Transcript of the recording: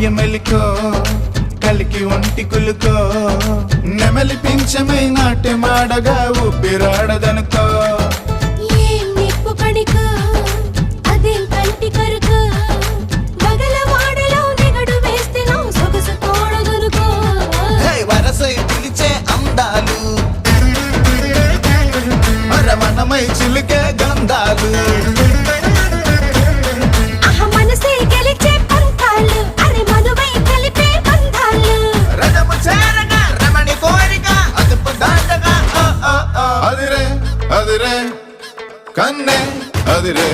మాయమెలికో కలికి ఒంటి కులుకో నెమలి పింఛమై నాట్యమాడగా ఊపిరాడదనుకో వరసై పిలిచే అందాలు మనమై చిలుకే గంధాలు రథము చేరగా రమణి కోరిక అదుపు దాటగా అదిరే అదిరే కన్నే అదిరే